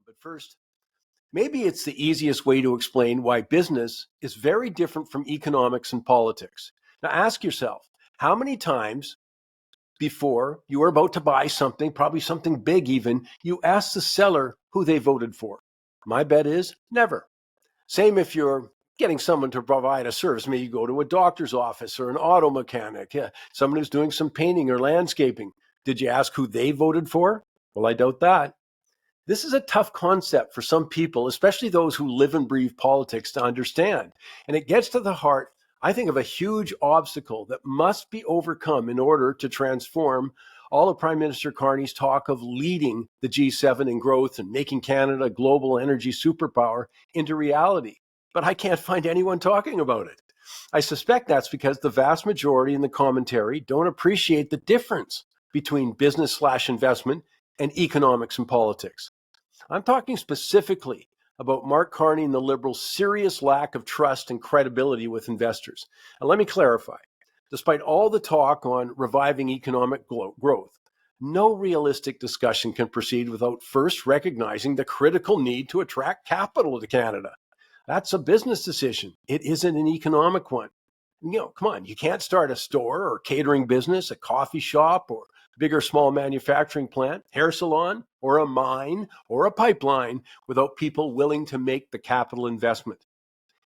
But first, maybe it's the easiest way to explain why business is very different from economics and politics. Now ask yourself, how many times before you are about to buy something, probably something big even, you ask the seller who they voted for? My bet is never. Same if you're getting someone to provide a service. Maybe you go to a doctor's office or an auto mechanic, someone who's doing some painting or landscaping. Did you ask who they voted for? Well, I doubt that. This is a tough concept for some people, especially those who live and breathe politics, to understand. And it gets to the heart, I think, of a huge obstacle that must be overcome in order to transform all of Prime Minister Carney's talk of leading the G7 in growth and making Canada a global energy superpower into reality. But I can't find anyone talking about it. I suspect that's because the vast majority in the commentary don't appreciate the difference between business/investment and economics and politics. I'm talking specifically about Mark Carney and the Liberals' serious lack of trust and credibility with investors. And let me clarify. Despite all the talk on reviving economic growth, no realistic discussion can proceed without first recognizing the critical need to attract capital to Canada. That's a business decision. It isn't an economic one. Come on, you can't start a store or catering business, a coffee shop, or big or small manufacturing plant, hair salon, or a mine, or a pipeline without people willing to make the capital investment.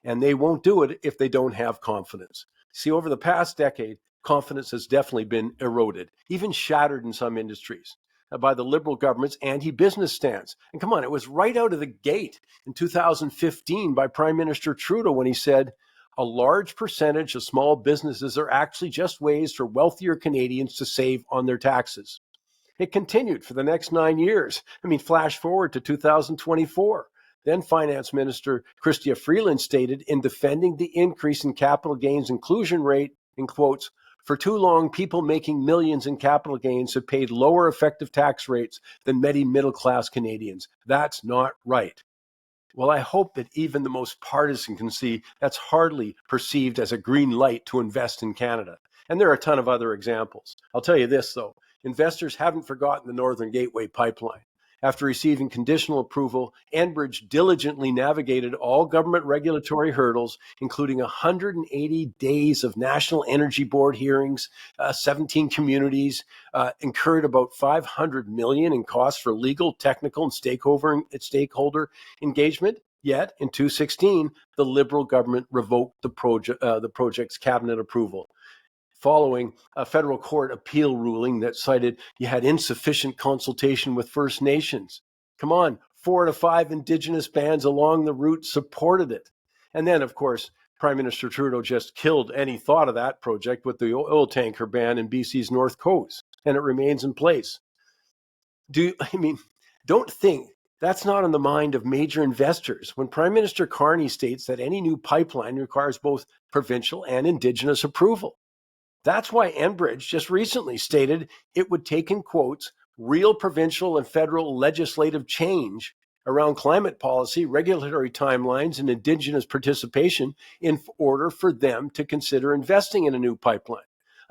And they won't do it if they don't have confidence. See, over the past decade, confidence has definitely been eroded, even shattered in some industries by the Liberal government's anti-business stance. And come on, it was right out of the gate in 2015 by Prime Minister Trudeau when he said, a large percentage of small businesses are actually just ways for wealthier Canadians to save on their taxes. It continued for the next 9 years. Flash forward to 2024. Then Finance Minister Chrystia Freeland stated in defending the increase in capital gains inclusion rate, in quotes, for too long, people making millions in capital gains have paid lower effective tax rates than many middle-class Canadians. That's not right. Well, I hope that even the most partisan can see that's hardly perceived as a green light to invest in Canada. And there are a ton of other examples. I'll tell you this, though. Investors haven't forgotten the Northern Gateway pipeline. After receiving conditional approval, Enbridge diligently navigated all government regulatory hurdles, including 180 days of National Energy Board hearings, 17 communities, incurred about $500 million in costs for legal, technical, and stakeholder engagement. Yet, in 2016, the Liberal government revoked the project's cabinet approval, following a federal court appeal ruling that cited you had insufficient consultation with First Nations. Come on, 4 to 5 Indigenous bands along the route supported it. And then, of course, Prime Minister Trudeau just killed any thought of that project with the oil tanker ban in BC's North Coast, and it remains in place. Don't think that's not on the mind of major investors when Prime Minister Carney states that any new pipeline requires both provincial and Indigenous approval. That's why Enbridge just recently stated it would take, in quotes, real provincial and federal legislative change around climate policy, regulatory timelines, and Indigenous participation in order for them to consider investing in a new pipeline.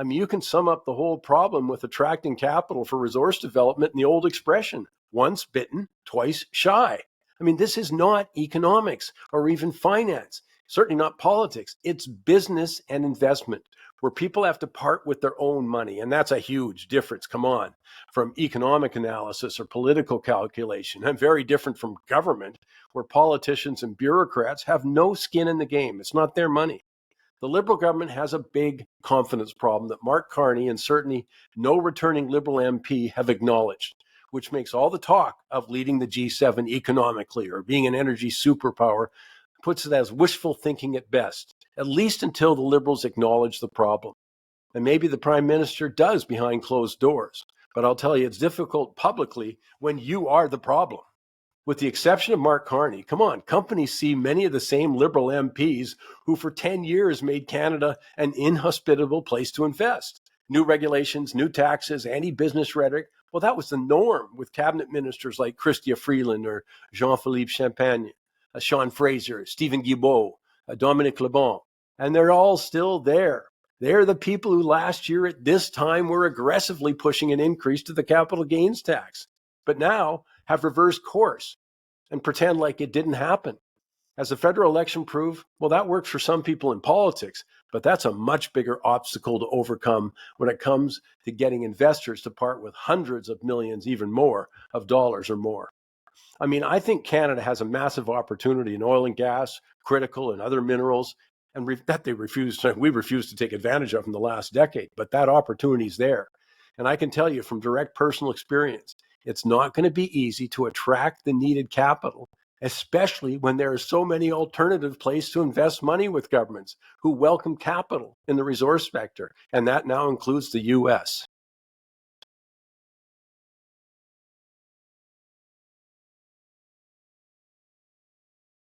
You can sum up the whole problem with attracting capital for resource development in the old expression, once bitten, twice shy. This is not economics or even finance, certainly not politics. It's business and investment, where people have to part with their own money. And that's a huge difference, come on, from economic analysis or political calculation, and very different from government, where politicians and bureaucrats have no skin in the game. It's not their money. The Liberal government has a big confidence problem that Mark Carney and certainly no returning Liberal MP have acknowledged, which makes all the talk of leading the G7 economically or being an energy superpower, puts it as wishful thinking at best, at least until the Liberals acknowledge the problem. And maybe the Prime Minister does behind closed doors, but I'll tell you, it's difficult publicly when you are the problem. With the exception of Mark Carney, come on, companies see many of the same Liberal MPs who for 10 years made Canada an inhospitable place to invest. New regulations, new taxes, anti-business rhetoric, well, that was the norm with cabinet ministers like Chrystia Freeland or Jean-Philippe Champagne, Sean Fraser, Stephen Guilbeault, Dominic Lebon, and they're all still there. They're the people who last year at this time were aggressively pushing an increase to the capital gains tax, but now have reversed course. and pretend like it didn't happen. As the federal election proved, well, that works for some people in politics, but that's a much bigger obstacle to overcome when it comes to getting investors to part with hundreds of millions, even more, of dollars or more. I mean, I think Canada has a massive opportunity in oil and gas, critical and other minerals, and we refuse to take advantage of in the last decade, but that opportunity is there. And I can tell you from direct personal experience, it's not going to be easy to attract the needed capital, especially when there are so many alternative places to invest money with governments who welcome capital in the resource sector. And that now includes the US.